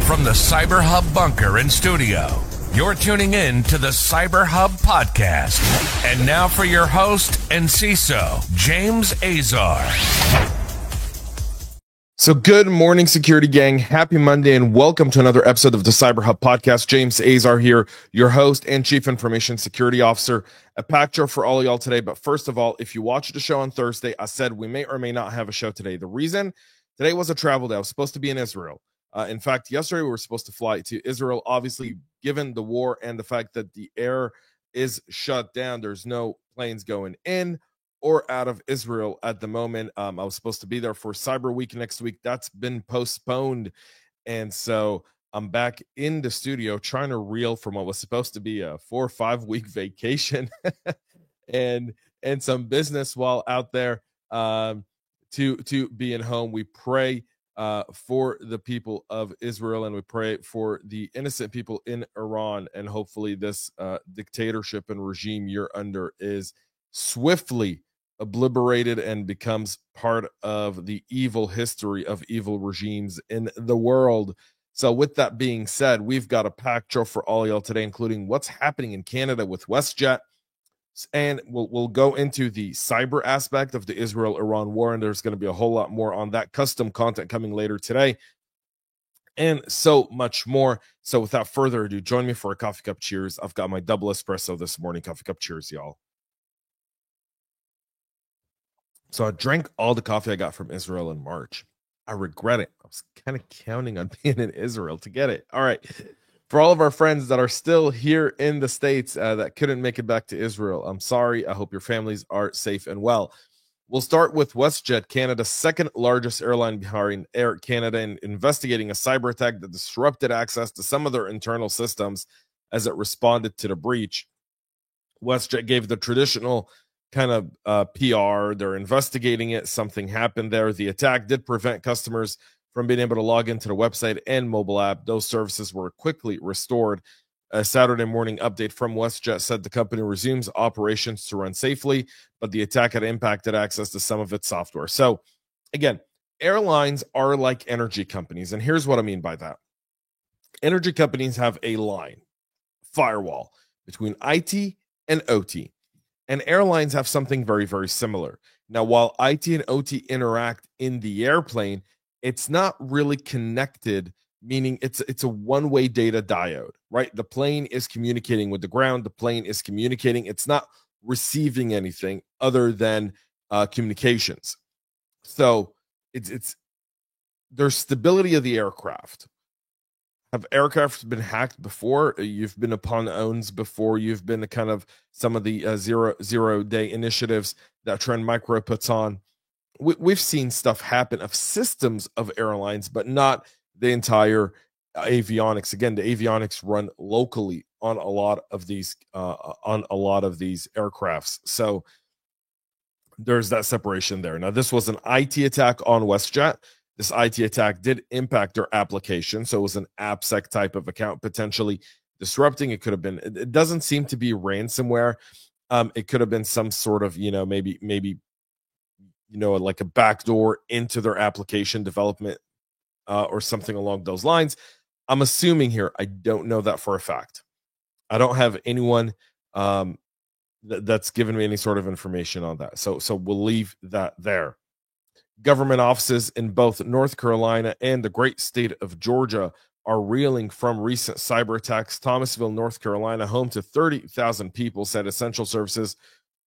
From the Cyber Hub bunker and studio, you're tuning in to the Cyber Hub podcast. And now for your host and CISO, James Azar. So good morning, security gang. Happy Monday and welcome to another episode of the Cyber Hub podcast. James Azar here, your host and Chief Information Security Officer. A packed show for all of y'all today. But first of all, if you watched the show on Thursday, I said we may or may not have a show today. The reason today was a travel day. I was supposed to be in Israel. In fact, yesterday we were supposed to fly to Israel. Obviously, given the war and the fact that the air is shut down, there's no planes going in or out of Israel at the moment. I was supposed to be there for Cyber Week next week. That's been postponed. And so I'm back in the studio trying to reel from what was supposed to be a 4 or 5 week vacation and some business while out there to being home. We pray for the people of Israel, and we pray for the innocent people in Iran, and hopefully this dictatorship and regime you're under is swiftly obliterated and becomes part of the evil history of evil regimes in the world. So with that being said, we've got a packed show for all y'all today, including what's happening in Canada with WestJet. And we'll go into the cyber aspect of the Israel-Iran war, and there's going to be a whole lot more on that custom content coming later today, and so much more. So without further ado, join me for a coffee cup cheers. I've got my double espresso this morning. Coffee cup cheers, y'all. So I drank all the coffee I got from Israel in March. I regret it. I was kind of counting on being in Israel to get it. All right. For all of our friends that are still here in the States that couldn't make it back to Israel, I'm sorry. I hope your families are safe and well. We'll start with WestJet, Canada's second largest airline behind Air Canada, in investigating a cyber attack that disrupted access to some of their internal systems as it responded to the breach. WestJet gave the traditional kind of PR. They're investigating it. Something happened there. The attack did prevent customers from being able to log into the website and mobile app. Those services were quickly restored. A Saturday morning update from WestJet said the company resumes operations to run safely, but the attack had impacted access to some of its software. So again, airlines are like energy companies, and here's what I mean by that. Energy companies have a firewall between IT and OT, and airlines have something very, very similar. Now, while IT and OT interact in the airplane, it's not really connected, meaning it's a one-way data diode, right? The plane is communicating with the ground. The plane is communicating. It's not receiving anything other than communications. So it's there's stability of the aircraft. Have aircraft been hacked before? You've been upon owns before. You've been to kind of some of the zero-day initiatives that Trend Micro puts on. We've seen stuff happen of systems of airlines, but not the entire avionics. Again, the avionics run locally on a lot of these aircrafts. So there's that separation there. Now, this was an IT attack on WestJet. This IT attack did impact their application, so it was an AppSec type of account potentially disrupting. It could have been. It doesn't seem to be ransomware. It could have been some sort of maybe. Like a backdoor into their application development or something along those lines. I'm assuming here. I don't know that for a fact. I don't have anyone that's given me any sort of information on that. So we'll leave that there. Government offices in both North Carolina and the great state of Georgia are reeling from recent cyber attacks. Thomasville, North Carolina, home to 30,000 people, said essential services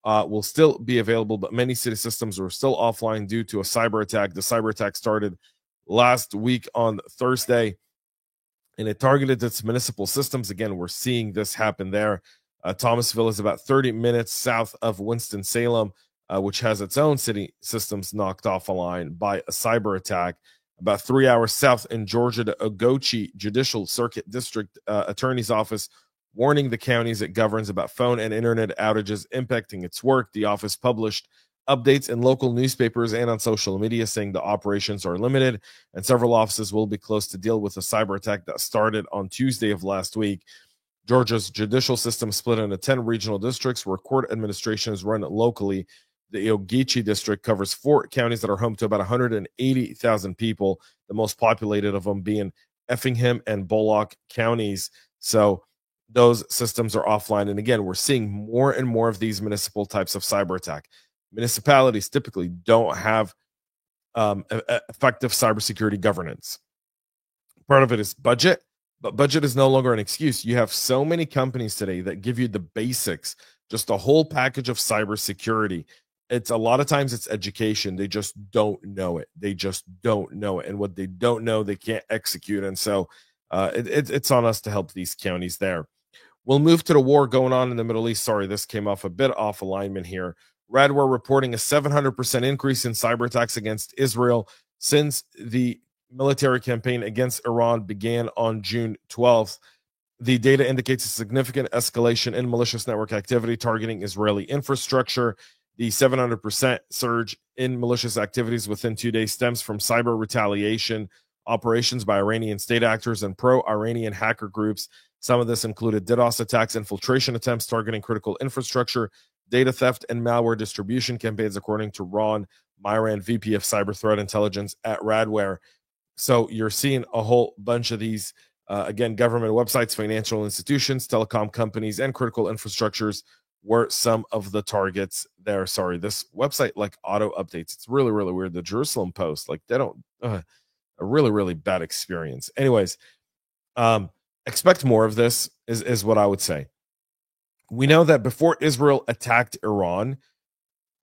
will still be available, but many city systems are still offline due to a cyber attack. The cyber attack started last week on Thursday, and it targeted its municipal systems. Again, we're seeing this happen there. Thomasville is about 30 minutes south of Winston-Salem, which has its own city systems knocked off a line by a cyber attack. About 3 hours south in Georgia, the Ogochee Judicial Circuit District Attorney's Office warning the counties it governs about phone and internet outages impacting its work. The office published updates in local newspapers and on social media saying the operations are limited and several offices will be closed to deal with a cyber attack that started on Tuesday of last week. Georgia's judicial system split into 10 regional districts where court administration is run locally. The Ogeechee district covers 4 counties that are home to about 180,000 people, the most populated of them being Effingham and Bullock counties. So those systems are offline. And again, we're seeing more and more of these municipal types of cyber attack. Municipalities typically don't have effective cybersecurity governance. Part of it is budget, but budget is no longer an excuse. You have so many companies today that give you the basics, just a whole package of cybersecurity. It's a lot of times it's education. They just don't know it. And what they don't know, they can't execute. And so it's on us to help these counties there. We'll move to the war going on in the Middle East. Sorry, this came off a bit off alignment here. Radware reporting a 700% increase in cyber attacks against Israel since the military campaign against Iran began on June 12th. The data indicates a significant escalation in malicious network activity targeting Israeli infrastructure. The 700% surge in malicious activities within 2 days stems from cyber retaliation operations by Iranian state actors and pro-Iranian hacker groups. Some of this included DDoS attacks, infiltration attempts targeting critical infrastructure, data theft, and malware distribution campaigns, according to Ron Myran, VP of Cyber Threat Intelligence at Radware. So you're seeing a whole bunch of these, again, government websites, financial institutions, telecom companies, and critical infrastructures were some of the targets there. Sorry, this website like auto updates. It's really, really weird. The Jerusalem Post, like they don't, a really, really bad experience. Anyways, expect more of this is what I would say. We know that before Israel attacked Iran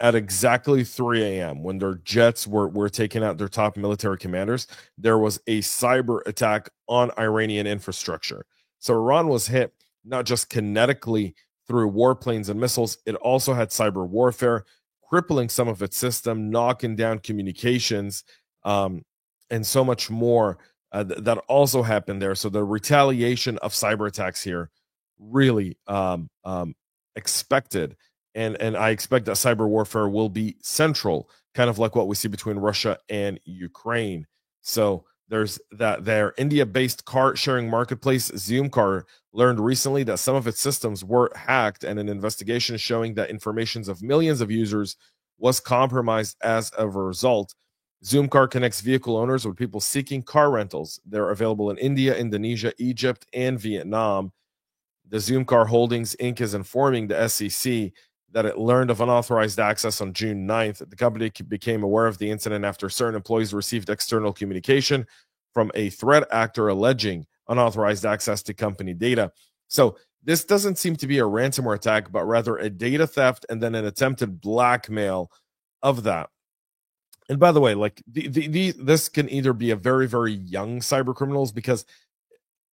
at exactly 3 a.m., when their jets were taking out their top military commanders, there was a cyber attack on Iranian infrastructure. So Iran was hit not just kinetically through warplanes and missiles, it also had cyber warfare, crippling some of its system, knocking down communications, and so much more that also happened there. So the retaliation of cyber attacks here really expected, and I expect that cyber warfare will be central, kind of like what we see between Russia and Ukraine. So there's that there. India-based car sharing marketplace Zoomcar learned recently that some of its systems were hacked, and an investigation is showing that information of millions of users was compromised as a result. Zoomcar connects vehicle owners with people seeking car rentals. They're available in India, Indonesia, Egypt, and Vietnam. The Zoomcar Holdings Inc. is informing the SEC that it learned of unauthorized access on June 9th. The company became aware of the incident after certain employees received external communication from a threat actor alleging unauthorized access to company data. So this doesn't seem to be a ransomware attack, but rather a data theft and then an attempted blackmail of that. And by the way, like this can either be a very, very young cyber criminals, because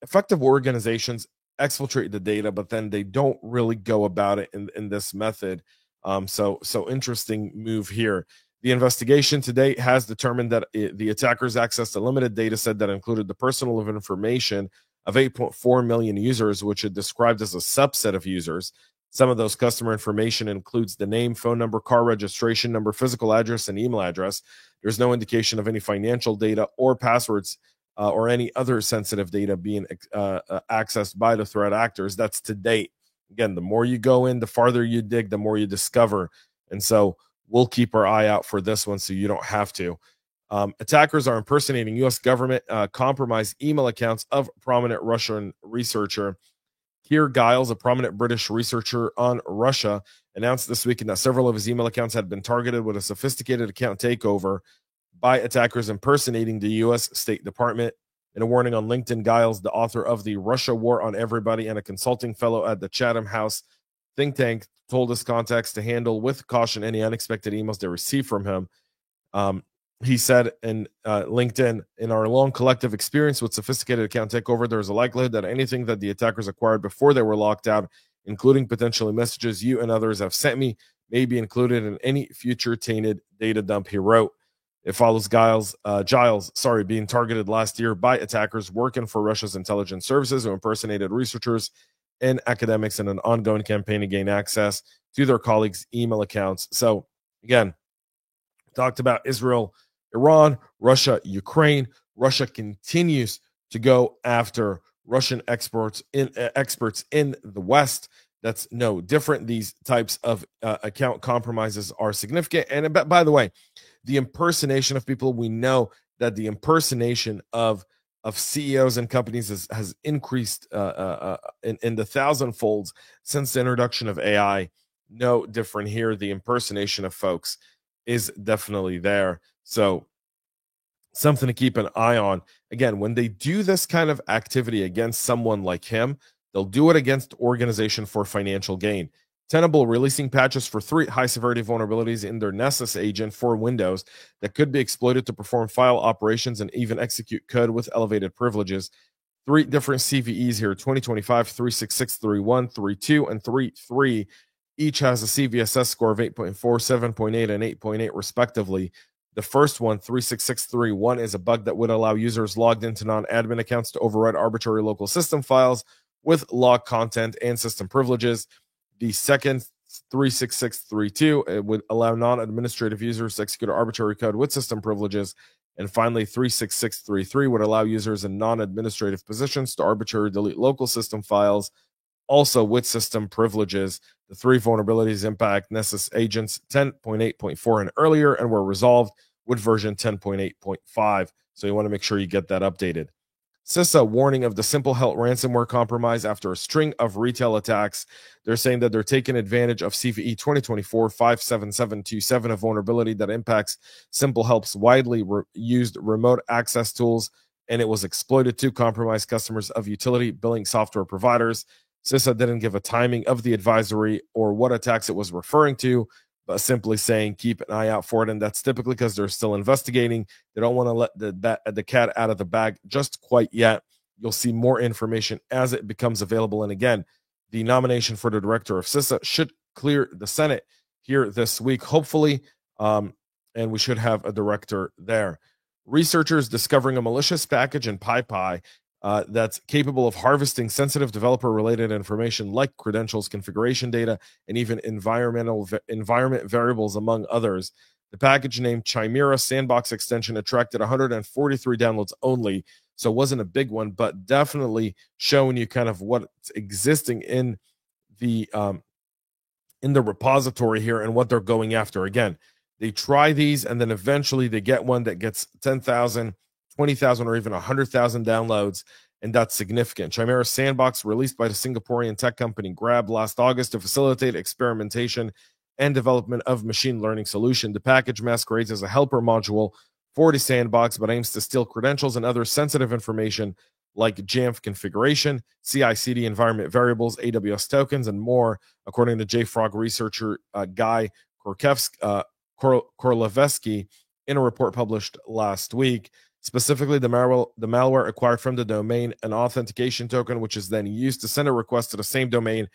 effective organizations exfiltrate the data, but then they don't really go about it in this method. So interesting move here. The investigation to date has determined that the attackers accessed a limited data set that included the personal information of 8.4 million users, which it described as a subset of users. Some of those customer information includes the name, phone number, car registration number, physical address, and email address. There's no indication of any financial data or passwords or any other sensitive data being accessed by the threat actors. That's to date. Again, the more you go in, the farther you dig, the more you discover. And so we'll keep our eye out for this one so you don't have to. Attackers are impersonating U.S. government compromised email accounts of prominent Russian researcher. Keir Giles, a prominent British researcher on Russia, announced this weekend that several of his email accounts had been targeted with a sophisticated account takeover by attackers impersonating the U.S. State Department. In a warning on LinkedIn, Giles, the author of The Russia War on Everybody and a consulting fellow at the Chatham House think tank, told his contacts to handle with caution any unexpected emails they receive from him. He said in LinkedIn, in our long collective experience with sophisticated account takeover, there is a likelihood that anything that the attackers acquired before they were locked out, including potentially messages you and others have sent me, may be included in any future tainted data dump, he wrote. It follows Giles, being targeted last year by attackers working for Russia's intelligence services who impersonated researchers and academics in an ongoing campaign to gain access to their colleagues' email accounts. So again, talked about Israel, Iran, Russia, Ukraine. Russia continues to go after Russian experts in the West. That's no different. These types of account compromises are significant. And by the way, the impersonation of people, we know that the impersonation of of CEOs and companies has increased in the thousand-folds since the introduction of AI. No different here. The impersonation of folks is definitely there. So something to keep an eye on. Again, when they do this kind of activity against someone like him, they'll do it against organization for financial gain. Tenable releasing patches for 3 high-severity vulnerabilities in their Nessus agent for Windows that could be exploited to perform file operations and even execute code with elevated privileges. 3 different CVEs here, 2025, 36631, 32, and 33. Each has a CVSS score of 8.4, 7.8, and 8.8 respectively. The first one, 36631, is a bug that would allow users logged into non-admin accounts to override arbitrary local system files with log content and system privileges. The second, 36632, it would allow non-administrative users to execute arbitrary code with system privileges. And finally, 36633 would allow users in non-administrative positions to arbitrarily delete local system files, also with system privileges. The 3 vulnerabilities impact Nessus agents 10.8.4 and earlier and were resolved with version 10.8.5. So you want to make sure you get that updated. CISA warning of the Simple Health ransomware compromise after a string of retail attacks. They're saying that they're taking advantage of CVE 2024-57727, a vulnerability that impacts Simple Health's widely used remote access tools, and it was exploited to compromise customers of utility billing software providers. CISA didn't give a timing of the advisory or what attacks it was referring to, but simply saying keep an eye out for it. And that's typically because they're still investigating. They don't want to let the cat out of the bag just quite yet. You'll see more information as it becomes available. And again, the nomination for the director of CISA should clear the Senate here this week, hopefully, and we should have a director there. Researchers discovering a malicious package in PyPI that's capable of harvesting sensitive developer-related information like credentials, configuration data, and even environment variables, among others. The package named Chimera Sandbox extension attracted 143 downloads only, so it wasn't a big one, but definitely showing you kind of what's existing in the repository here and what they're going after. Again, they try these, and then eventually they get one that gets 10,000, 20,000, or even 100,000 downloads, and that's significant. Chimera Sandbox, released by the Singaporean tech company Grab last August to facilitate experimentation and development of machine learning solution. The package masquerades as a helper module for the sandbox, but aims to steal credentials and other sensitive information like Jamf configuration, CI/CD environment variables, AWS tokens, and more, according to JFrog researcher Guy Korlevsky in a report published last week. Specifically, the malware acquired from the domain an authentication token, which is then used to send a request to the same domain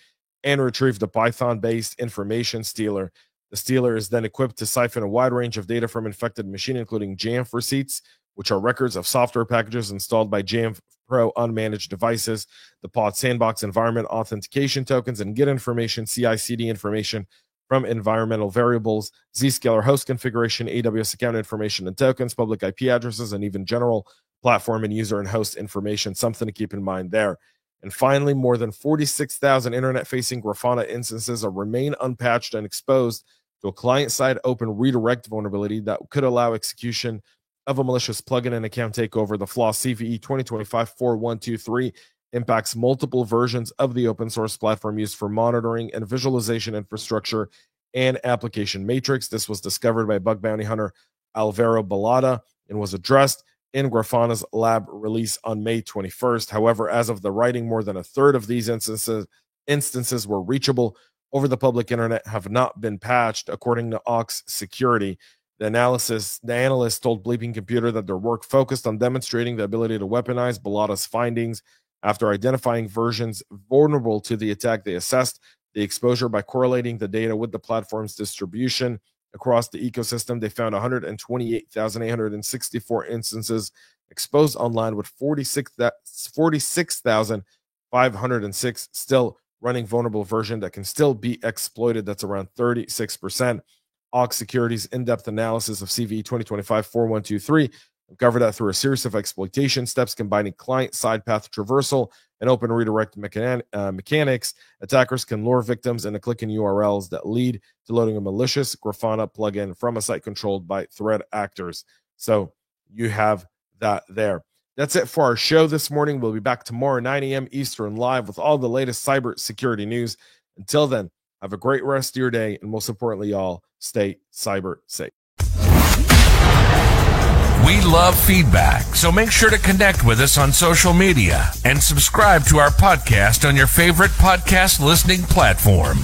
and retrieve the Python-based information stealer. The stealer is then equipped to siphon a wide range of data from infected machine, including Jamf receipts, which are records of software packages installed by Jamf Pro unmanaged devices, the pod sandbox environment authentication tokens, and Git information, CI/CD information from environmental variables, Zscaler host configuration, AWS account information and tokens, public IP addresses, and even general platform and user and host information. Something to keep in mind there. And finally, more than 46,000 internet-facing Grafana instances remain unpatched and exposed to a client-side open redirect vulnerability that could allow execution of a malicious plugin and account takeover. The flaw CVE 2025-4123 impacts multiple versions of the open source platform used for monitoring and visualization infrastructure and application matrix. This was discovered by bug bounty hunter Alvaro Balada and was addressed in Grafana's lab release on May 21st. However, as of the writing, more than a third of these instances were reachable over the public internet, have not been patched, according to Ox Security. The analyst told Bleeping Computer that their work focused on demonstrating the ability to weaponize Balada's findings. After identifying versions vulnerable to the attack, they assessed the exposure by correlating the data with the platform's distribution across the ecosystem. They found 128,864 instances exposed online, with 46,506 still running vulnerable version that can still be exploited. That's around 36%. Ox Security's in-depth analysis of CVE 2025-4123 covered that through a series of exploitation steps combining client-side path traversal and open redirect mechanics. Attackers can lure victims into clicking URLs that lead to loading a malicious Grafana plugin from a site controlled by threat actors. So you have that there. That's it for our show this morning. We'll be back tomorrow, 9 a.m. Eastern, live with all the latest cyber security news. Until then, have a great rest of your day, and most importantly, y'all, stay cyber safe. We love feedback, so make sure to connect with us on social media and subscribe to our podcast on your favorite podcast listening platform.